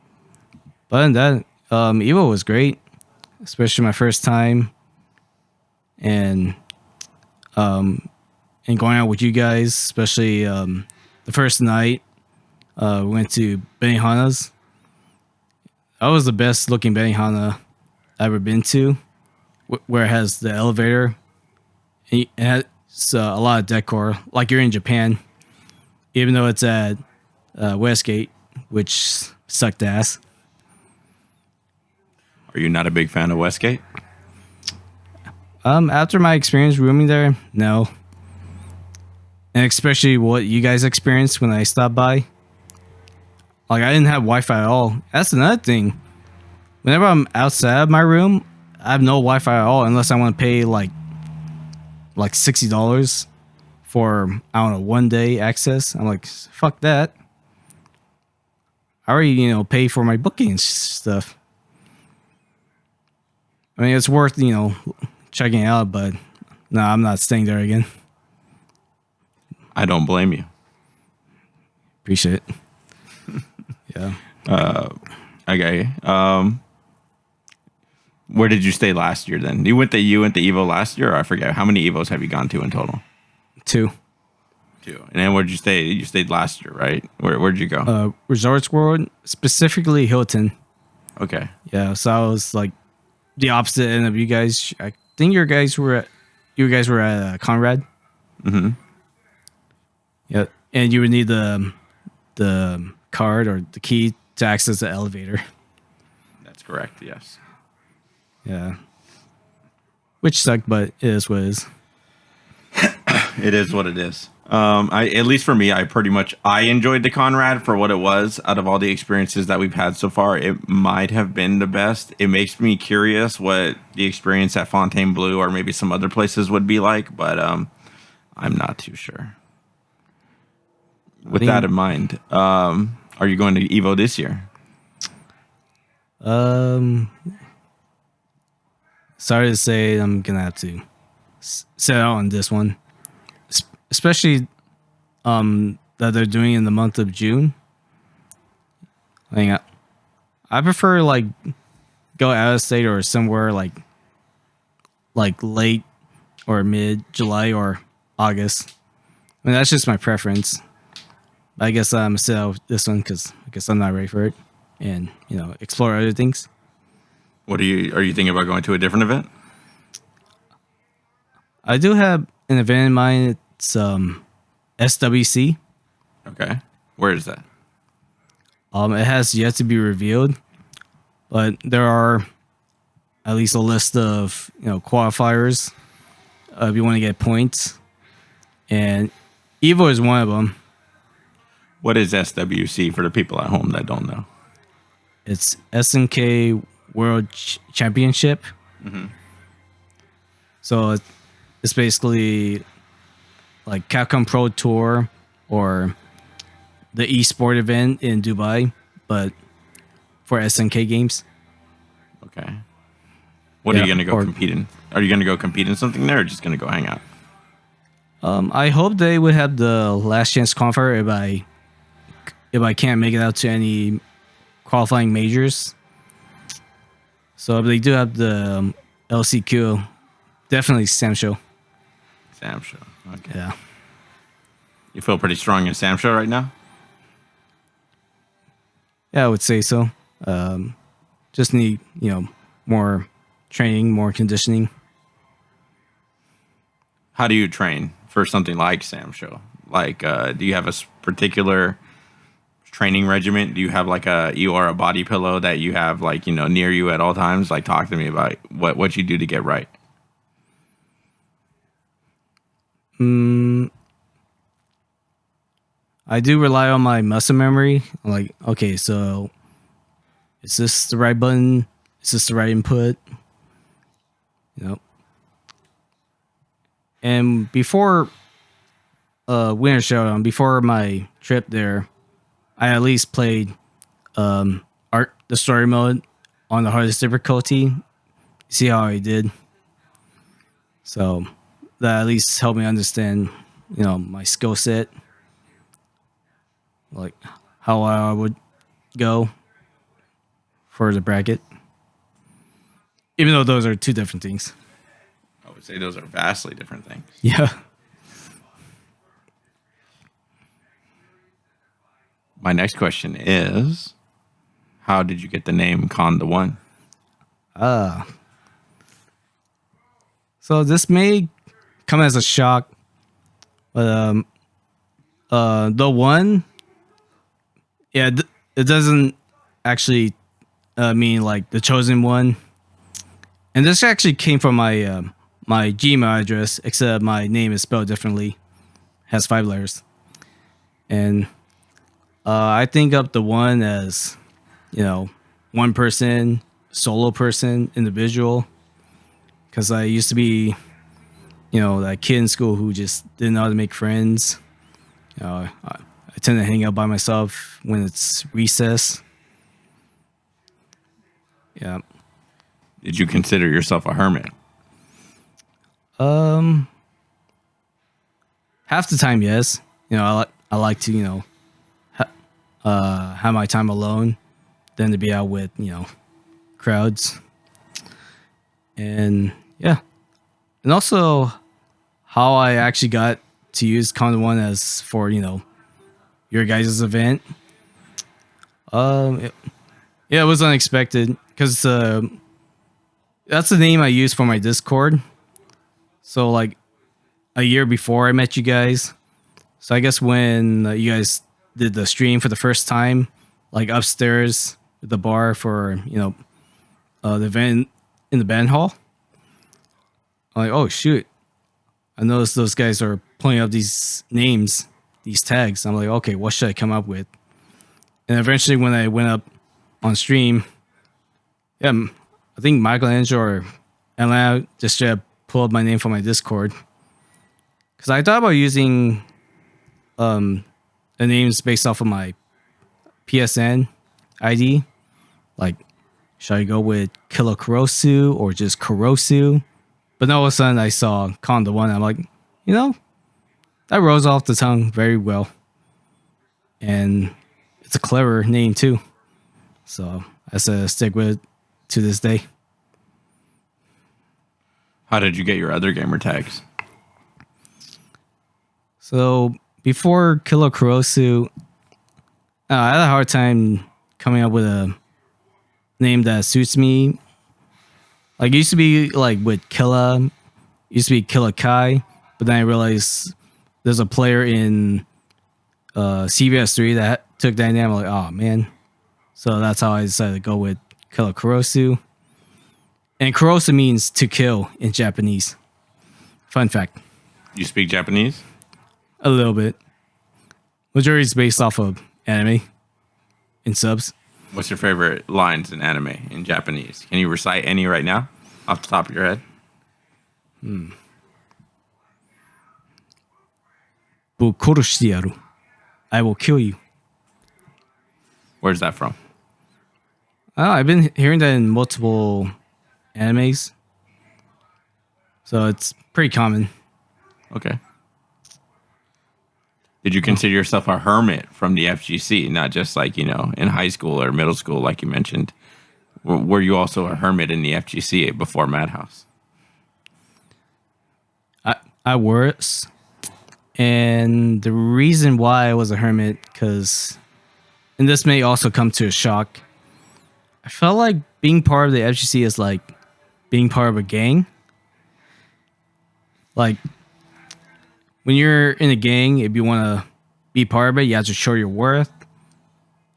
But other than that, Evo was great, especially my first time, and going out with you guys, especially the first night. We went to Benihana's. That was the best looking Benihana I've ever been to, where it has the elevator. And it has a lot of decor, like you're in Japan, even though it's at Westgate, which sucked ass. Are you not a big fan of Westgate? After my experience rooming there, no. And especially what you guys experienced when I stopped by. Like, I didn't have Wi-Fi at all. That's another thing. Whenever I'm outside of my room, I have no Wi-Fi at all unless I want to pay like $60 for, I don't know, 1 day access. I'm like, fuck that. I already, pay for my booking and stuff. I mean, it's worth, checking it out, but no, I'm not staying there again. I don't blame you. Appreciate it. Yeah. Okay. Where did you stay last year then? You went to Evo last year, or I forget. How many Evos have you gone to in total? 2. And then where'd you stay? You stayed last year, right? Where'd you go? Resorts World, specifically Hilton. Okay. Yeah, so I was like the opposite end of you guys. I think you guys were at Conrad. Mm-hmm. Yeah, and you would need the card or the key to access the elevator. That's correct. Yes. Yeah. Which sucked, but it is what it is. It is what it is. At least for me, I enjoyed the Conrad for what it was. Out of all the experiences that we've had so far, it might have been the best. It makes me curious what the experience at Fontainebleau or maybe some other places would be like, but I'm not too sure. With that in mind, are you going to Evo this year? Sorry to say, I'm gonna have to set out on this one, especially that they're doing in the month of June. I prefer like go out of state or somewhere like late or mid July or August. I mean, that's just my preference. I guess I'm gonna set out with this one because I guess I'm not ready for it, and explore other things. Are you thinking about going to a different event? I do have an event in mind. It's SWC. Okay. Where is that? It has yet to be revealed, but there are at least a list of qualifiers if you want to get points, and Evo is one of them. What is SWC for the people at home that don't know? It's SNK World Championship. So it's basically like Capcom Pro Tour or the esport event in Dubai, but for SNK games. Okay. What are you going to go compete in? Are you going to go compete in something there or just going to go hang out? I hope they would have the last chance qualifier if I can't make it out to any qualifying majors. So if they do have the LCQ, definitely Sam Show. Sam Show. Okay. Yeah. You feel pretty strong in Sam Show right now? Yeah, I would say so. Just need, more training, more conditioning. How do you train for something like Sam Show? Like, do you have a particular training regimen? Do you have like you are a body pillow that you have like, near you at all times? Like, talk to me about what you do to get right. I do rely on my muscle memory. I'm like, okay, so is this the right button? Is this the right input? And before Winter Showdown, before my trip there, I at least played the story mode on the hardest difficulty. See how I did. So that at least helped me understand, my skill set. Like how I would go for the bracket. Even though those are two different things. I would say those are vastly different things. Yeah. My next question is, how did you get the name Con the One? So this may come as a shock, but the one, yeah, it doesn't actually mean like the chosen one. And this actually came from my my Gmail address, except my name is spelled differently. Has 5 letters. And I think of the one as, one person, solo person, individual. Because I used to be, that kid in school who just didn't know how to make friends. I tend to hang out by myself when it's recess. Yeah. Did you consider yourself a hermit? Half the time, yes. I like to, have my time alone than to be out with, crowds. And yeah. And also how I actually got to use Con One as for, your guys' event. It was unexpected because that's the name I use for my Discord. So like a year before I met you guys. So I guess when you guys did the stream for the first time, like upstairs at the bar for, the event in the band hall. I'm like, oh shoot. I noticed those guys are pulling up these names, these tags. I'm like, okay, what should I come up with? And eventually when I went up on stream, yeah, I think Michelangelo or Atlanta just straight up pulled up my name from my Discord. Because I thought about using the names based off of my PSN ID. Like, should I go with Killer Kurosu or just Kurosu? But then all of a sudden I saw Con the One. I'm like, that rolls off the tongue very well. And it's a clever name too. So I said stick with it to this day. How did you get your other gamer tags? So before Killer Kurosu, I had a hard time coming up with a name that suits me. Like, it used to be like with Killa, used to be Killa Kai, but then I realized there's a player in CBS3 that took that name. I'm like, oh man, So that's how I decided to go with Killer Kurosu. And Kurosu means to kill in Japanese. Fun fact. You speak Japanese? A little bit. Majority is based off of anime in subs. What's your favorite lines in anime in Japanese? Can you recite any right now off the top of your head? I will kill you. Where's that from? Oh, I've been hearing that in multiple animes. So it's pretty common. Okay. Did you consider yourself a hermit from the FGC, not just like, in high school or middle school, like you mentioned? Were you also a hermit in the FGC before MADHouse? I was. And the reason why I was a hermit, and this may also come to a shock, I felt like being part of the FGC is like being part of a gang. Like, when you're in a gang, if you want to be part of it, you have to show your worth.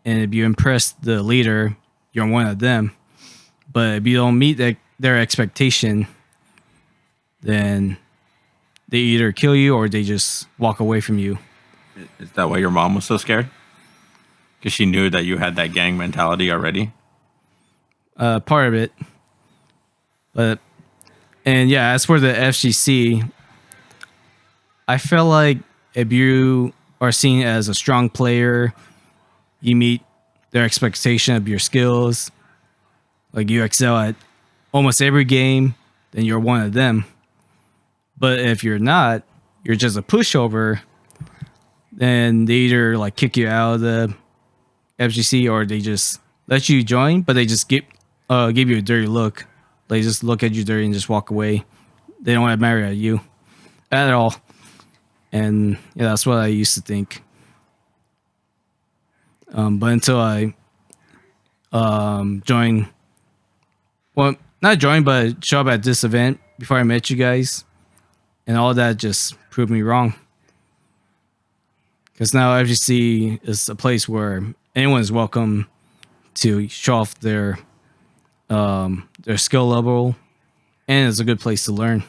And if you impress the leader, you're one of them. But if you don't meet their expectation, then they either kill you or they just walk away from you. Is that why your mom was so scared? Because she knew that you had that gang mentality already? Part of it. And yeah, as for the FGC, I feel like if you are seen as a strong player, you meet their expectation of your skills, like you excel at almost every game, then you're one of them. But if you're not, you're just a pushover, then they either like kick you out of the FGC or they just let you join, but they just give you a dirty look. They just look at you dirty and just walk away. They don't want to marry at you at all. And yeah, that's what I used to think. But until I joined, well, not joined, but show up at this event before I met you guys, and all that just proved me wrong. Because now FGC is a place where anyone is welcome to show off their skill level, and it's a good place to learn.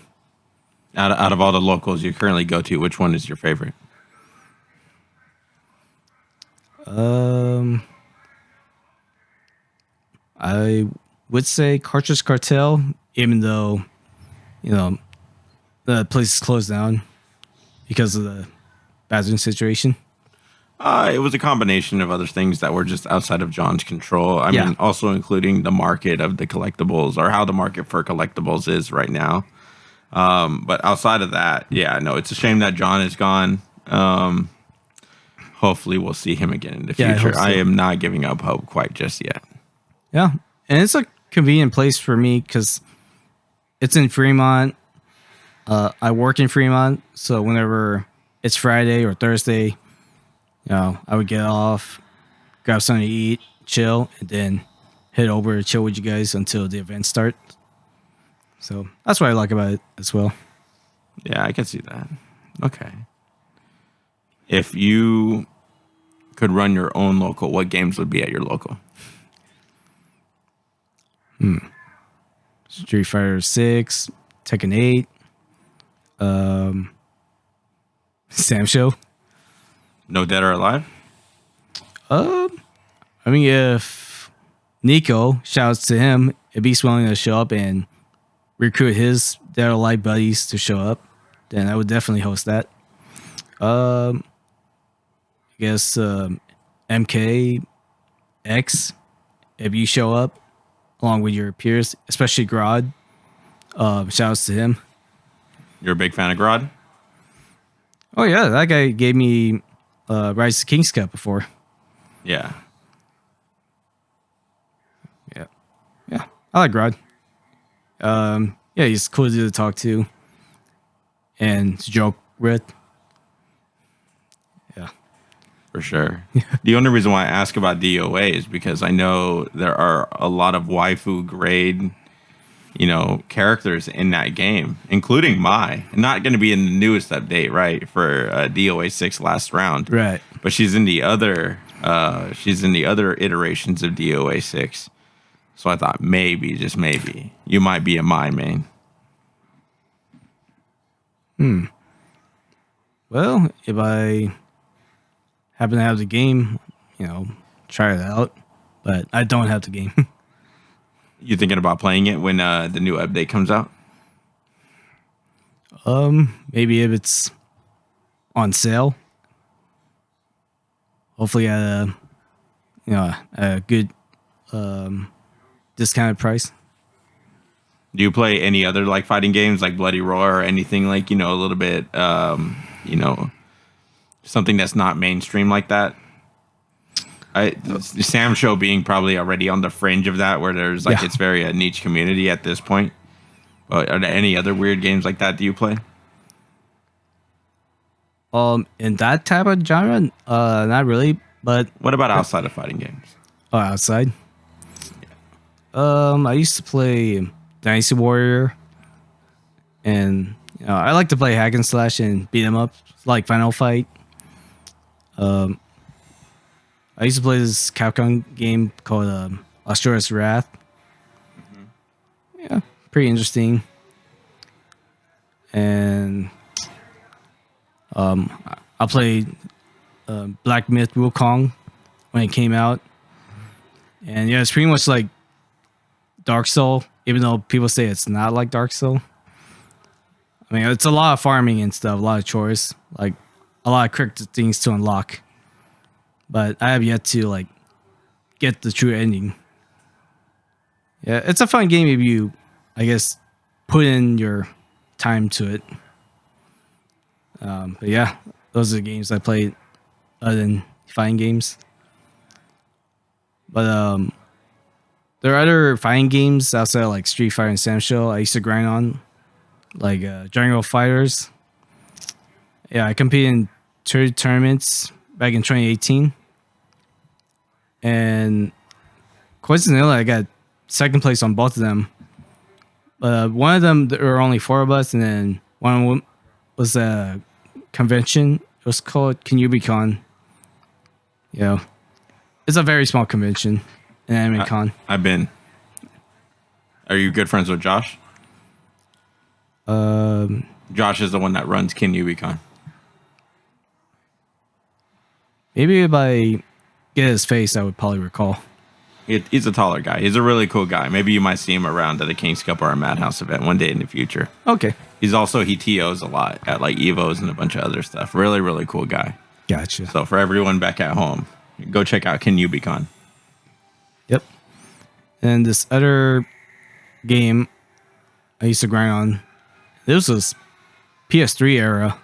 Out of all the locals you currently go to, which one is your favorite? I would say Cartridge Cartel, even though, the place is closed down because of the bathroom situation. It was a combination of other things that were just outside of John's control. I mean, also including the market of the collectibles, or how the market for collectibles is right now. But outside of that, no, it's a shame that John is gone. Hopefully we'll see him again in the future. I am not giving up hope quite just yet. Yeah. And it's a convenient place for me because it's in Fremont. I work in Fremont. So whenever it's Friday or Thursday, I would get off, grab something to eat, chill, and then head over to chill with you guys until the event starts. So that's what I like about it as well. Yeah, I can see that. Okay. If you could run your own local, what games would be at your local? Street Fighter 6, Tekken 8, Sam Show. No Dead or Alive? I mean, if Nico, shouts to him, if he's willing to show up and recruit his Dead or Alive buddies to show up, then I would definitely host that. I guess MKX, if you show up along with your peers, especially Grodd, shouts to him. You're a big fan of Grodd? Oh yeah, that guy gave me Rise to King's Cup before. Yeah. Yeah, I like Grodd. Yeah, he's cool to talk to and to joke with. Yeah. For sure. The only reason why I ask about DOA is because I know there are a lot of waifu grade, characters in that game, including Mai. Not going to be in the newest update, right, for DOA 6 last round. Right. But she's in the other She's in the other iterations of DOA 6. So I thought maybe, just maybe, you might be a my main. Well, if I happen to have the game, try it out. But I don't have the game. You thinking about playing it when the new update comes out? Maybe if it's on sale. Hopefully at a good discounted price. Do you play any other like fighting games like Bloody Roar or anything like, a little bit, something that's not mainstream like that? Sam Show being probably already on the fringe of that, where there's like it's very a niche community at this point. But are there any other weird games like that do you play? In that type of genre, not really. But what about outside of fighting games? Oh, outside. I used to play Dynasty Warrior, and I like to play hack and slash and beat 'em up like Final Fight. I used to play this Capcom game called Asura's Wrath. Yeah, pretty interesting. And I played Black Myth Wukong when it came out. And yeah, it's pretty much like Dark Soul, even though people say it's not like Dark Soul. I mean, it's a lot of farming and stuff, a lot of chores, like a lot of correct things to unlock. But I have yet to like get the true ending. Yeah, it's a fun game if you, I guess, put in your time to it. But yeah, those are the games I played other than fighting games. But there are other fighting games outside of, like Street Fighter and Sam Show I used to grind on, like Jungle Fighters. Yeah, I competed in 2 tournaments back in 2018. And coincidentally, I got second place on both of them. One of them, there were only 4 of us, and then one of them was a convention. It was called KinyubiCon. It's a very small convention, an anime con. I've been. Are you good friends with Josh? Josh is the one that runs KinyubiCon. Maybe if I get his face, I would probably recall. He's a taller guy. He's a really cool guy. Maybe you might see him around at a King's Cup or a MADHouse event one day in the future. Okay. He TOs a lot at like Evos and a bunch of other stuff. Really, really cool guy. Gotcha. So for everyone back at home, go check out KinyubiCon. Yep. And this other game I used to grind on, this was PS3 era,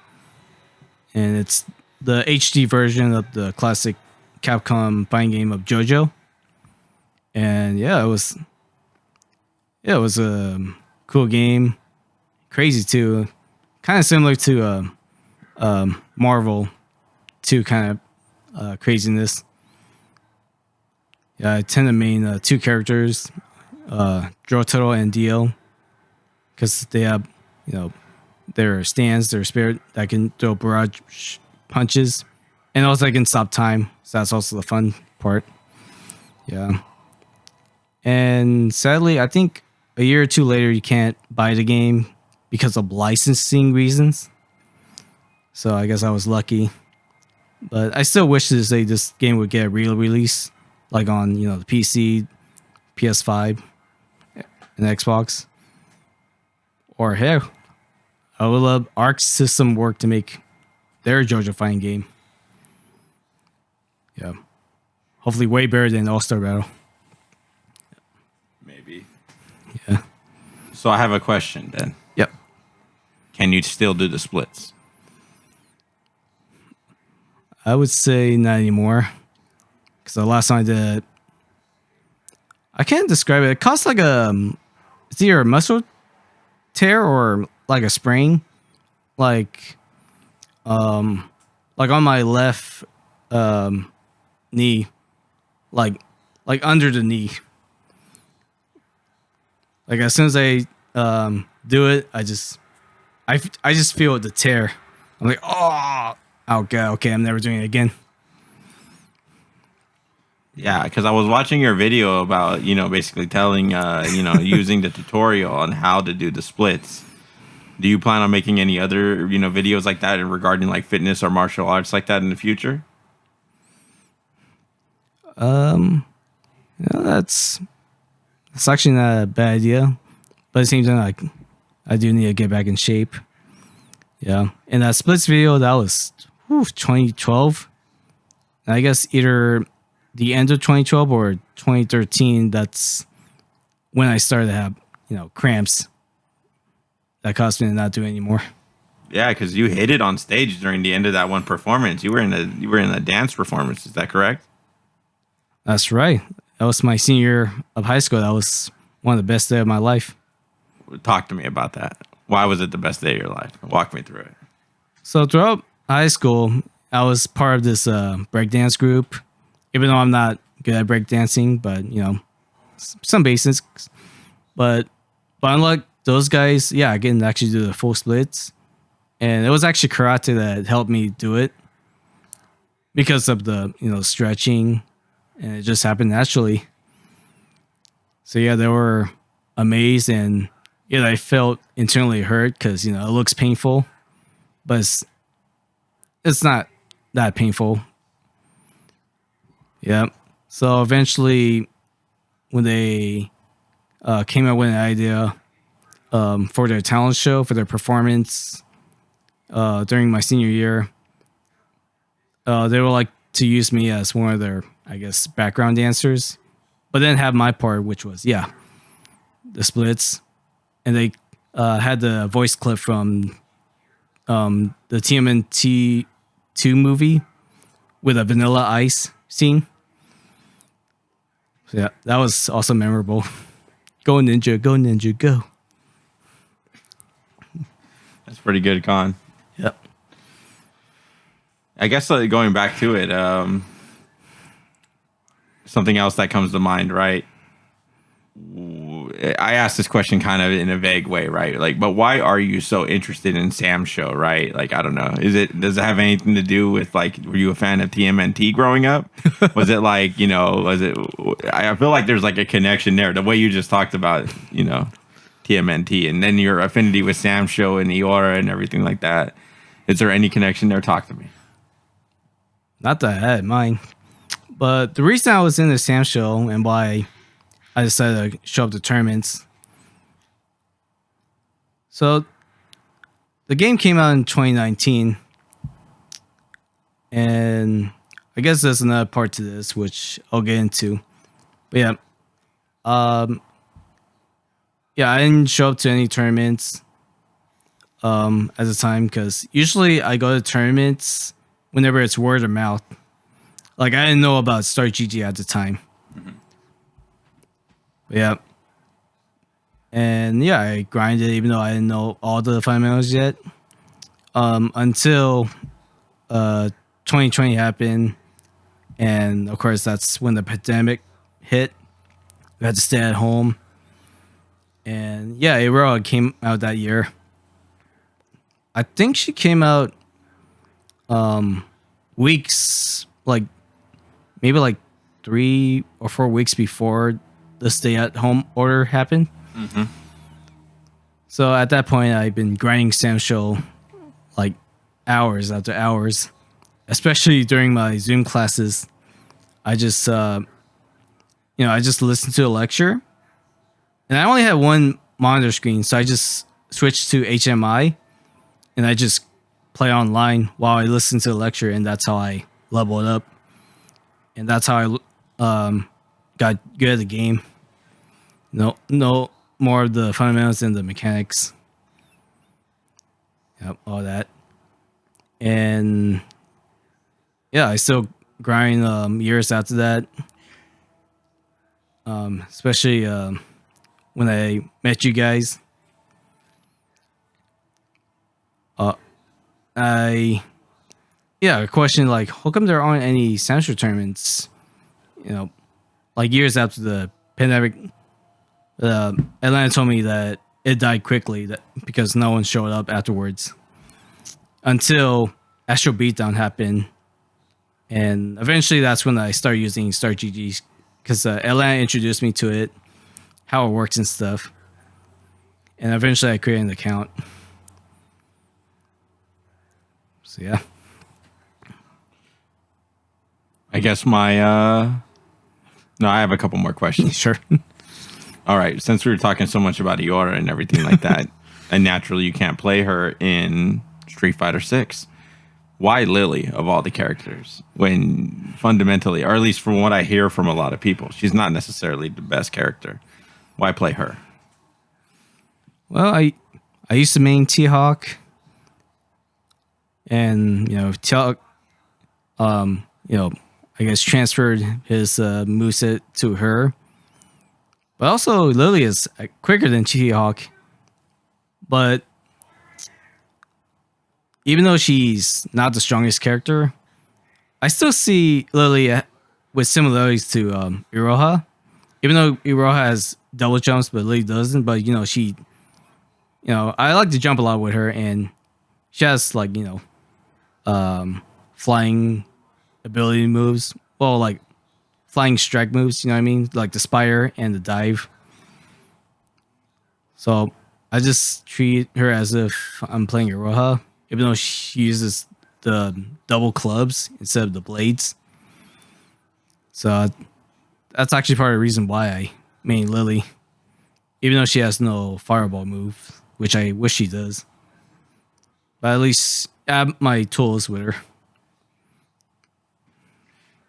and it's the HD version of the classic Capcom fighting game of JoJo. And yeah, it was a cool game, crazy too, kind of similar to Marvel 2 kind of craziness. Yeah, I tend to main 2 characters, Jotaro and Dio, because they have their stands, their spirit that can throw barrage punches, and also they can stop time. So that's also the fun part. Yeah. And sadly, I think a year or 2 later, you can't buy the game because of licensing reasons. So I guess I was lucky. But I still wish this game would get a real release, like on the PC, PS5, and Xbox. Or hey, I would love Arc System work to make their JoJo fighting game. Yeah. Hopefully way better than All-Star Battle. Maybe. Yeah. So I have a question then. Yep. Can you still do the splits? I would say not anymore. Because the last time I did it, I can't describe it. It costs like it's either a muscle tear or like a sprain. Like on my left knee, like under the knee. Like as soon as I do it, I just feel the tear. I'm like, oh god, okay, I'm never doing it again. Yeah, because I was watching your video about, basically telling, using the tutorial on how to do the splits. Do you plan on making any other, videos like that regarding like fitness or martial arts like that in the future? That's actually not a bad idea, but it seems like I do need to get back in shape. Yeah, and that splits video that was 2012. I guess either the end of 2012 or 2013. That's when I started to have cramps that caused me to not do it anymore. Yeah, because you hit it on stage during the end of that one performance. You were in a dance performance. Is that correct? That's right. That was my senior year of high school. That was one of the best days of my life. Talk to me about that. Why was it the best day of your life? Walk me through it. So throughout high school, I was part of this breakdance group. Even though I'm not good at breakdancing, but some basics. But unlike those guys, yeah, I can actually do the full splits, and it was actually karate that helped me do it because of the stretching, and it just happened naturally. So yeah, they were amazed, and yeah, I felt internally hurt because it looks painful, but it's not that painful. Yeah. So eventually, when they came up with an idea for their talent show, for their performance during my senior year, they would like to use me as one of their, I guess, background dancers, but then have my part, which was, yeah, the splits. And they had the voice clip from the TMNT 2 movie with a Vanilla Ice scene. So yeah, that was also memorable. Go Ninja, go Ninja, go. That's pretty good, Con. Yep. I guess going back to it, something else that comes to mind, right? I asked this question kind of in a vague way, right? Like, but why are you so interested in Sam's show, right? Like, I don't know. Does it have anything to do with like, were you a fan of TMNT growing up? Was it like, I feel like there's like a connection there. The way you just talked about, TMNT and then your affinity with Sam's show and Eora and everything like that. Is there any connection there? Talk to me. Not that I had mine. But the reason I was in the Sam show and why I decided to show up to tournaments. So the game came out in 2019. And I guess there's another part to this, which I'll get into. But yeah. Yeah, I didn't show up to any tournaments at the time because usually I go to tournaments whenever it's word of mouth. Like, I didn't know about Start GG at the time. Mm-hmm. Yeah. And yeah, I grinded even though I didn't know all the fundamentals yet. Until 2020 happened. And of course, that's when the pandemic hit. We had to stay at home. And yeah, Aurora came out that year. I think she came out weeks, like maybe like 3 or 4 weeks before the stay at home order happened. Mm-hmm. So at that point, I've been grinding Sam show like hours after hours, especially during my Zoom classes. I just, I just listened to a lecture. And I only had one monitor screen, so I just switched to HMI, and I just play online while I listen to the lecture, and that's how I leveled up, and that's how I got good at the game. No more of the fundamentals than the mechanics. Yep, all that, and yeah, I still grind years after that, especially. When I met you guys, I questioned like, how come there aren't any Sancho tournaments? Like years after the pandemic, Atlanta told me that it died quickly because no one showed up afterwards. Until Astro Beatdown happened, And eventually that's when I started using StartGG because Atlanta introduced me to it, how it works and stuff. And eventually I created an account. So yeah. I guess my no, I have a couple more questions. Sure. All right, since we were talking so much about Eora and everything like that, and naturally you can't play her in Street Fighter 6. Why Lily of all the characters? When fundamentally, or at least from what I hear from a lot of people, she's not necessarily the best character. Why play her? Well, I used to main T-Hawk, and T-Hawk, I guess transferred his moveset to her. But also Lily is quicker than T-Hawk. But even though she's not the strongest character, I still see Lily with similarities to Iroha. Even though Iroha has double jumps, but Lily doesn't. But she, I like to jump a lot with her, and she has like flying ability moves. Well, like flying strike moves. You know what I mean? Like the spire and the dive. So I just treat her as if I'm playing Iroha, even though she uses the double clubs instead of the blades. So that's actually part of the reason why I main Lily, even though she has no fireball move, which I wish she does. But at least I have my tools with her.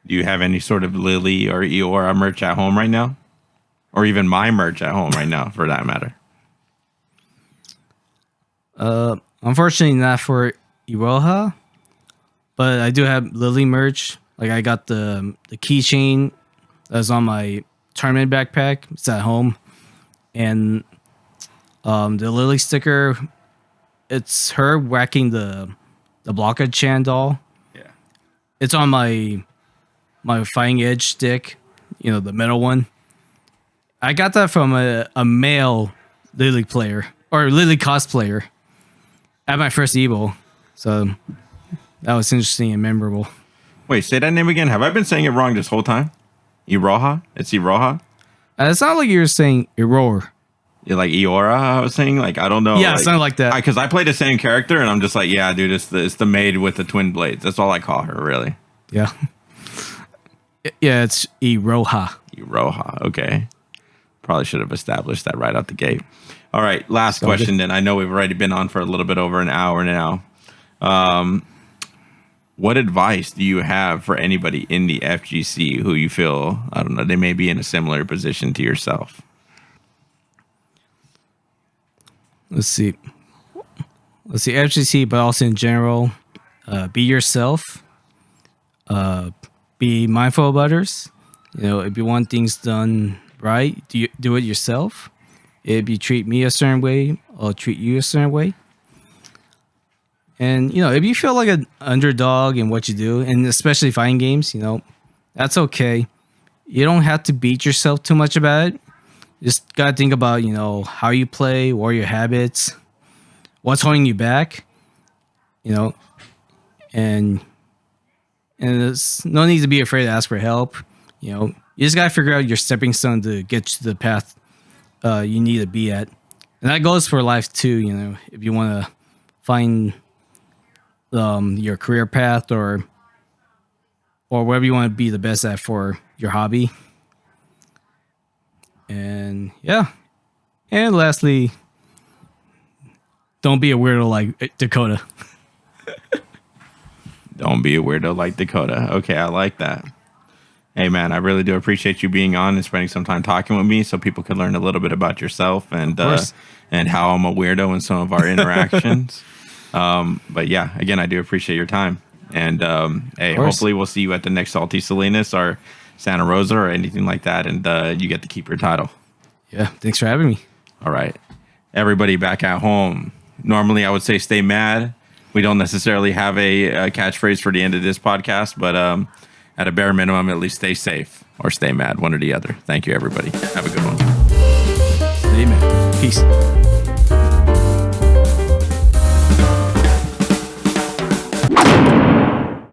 Do you have any sort of Lily or Eora merch at home right now? Or even my merch at home right now, for that matter? Unfortunately not for Iroha, but I do have Lily merch. Like I got the keychain that's on my tournament backpack. It's at home. And the Lily sticker, it's her whacking the Blockhead Chan doll. Yeah. It's on my Fighting Edge stick, the metal one. I got that from a male Lily player or Lily cosplayer at my first Evo. So that was interesting and memorable. Wait, say that name again. Have I been saying it wrong this whole time? Iroha? It's Iroha? It's not like you were saying Eror. Yeah, like Eora, I was saying? Like, I don't know. Yeah, it sounded like that. Because I play the same character, and I'm just like, yeah, dude, it's the maid with the twin blades. That's all I call her, really. Yeah. Yeah, it's Iroha. Iroha, okay. Probably should have established that right out the gate. All right, last question then. I know we've already been on for a little bit over an hour now. What advice do you have for anybody in the FGC who you feel, I don't know, they may be in a similar position to yourself? Let's see, FGC, but also in general, be yourself. Be mindful of others. If you want things done right, do it yourself. If you treat me a certain way, I'll treat you a certain way. And if you feel like an underdog in what you do, and especially fighting games, that's okay. You don't have to beat yourself too much about it. Just gotta think about how you play, what are your habits, what's holding you back, and there's no need to be afraid to ask for help. You just gotta figure out your stepping stone to get to the path you need to be at, and that goes for life too. If you want to find your career path or wherever you want to be the best at for your hobby. And yeah, and lastly, don't be a weirdo like Dakota. Don't be a weirdo like Dakota. Okay, I like that. Hey, man, I really do appreciate you being on and spending some time talking with me so people can learn a little bit about yourself and how I'm a weirdo in some of our interactions. But yeah, again, I do appreciate your time. And hey, hopefully we'll see you at the next Salty Salinas or Santa Rosa or anything like that. And you get to keep your title. Yeah, thanks for having me. All right. Everybody back at home. Normally, I would say stay mad. We don't necessarily have a catchphrase for the end of this podcast, but at a bare minimum, at least stay safe or stay mad, one or the other. Thank you, everybody. Have a good one. Stay mad. Peace.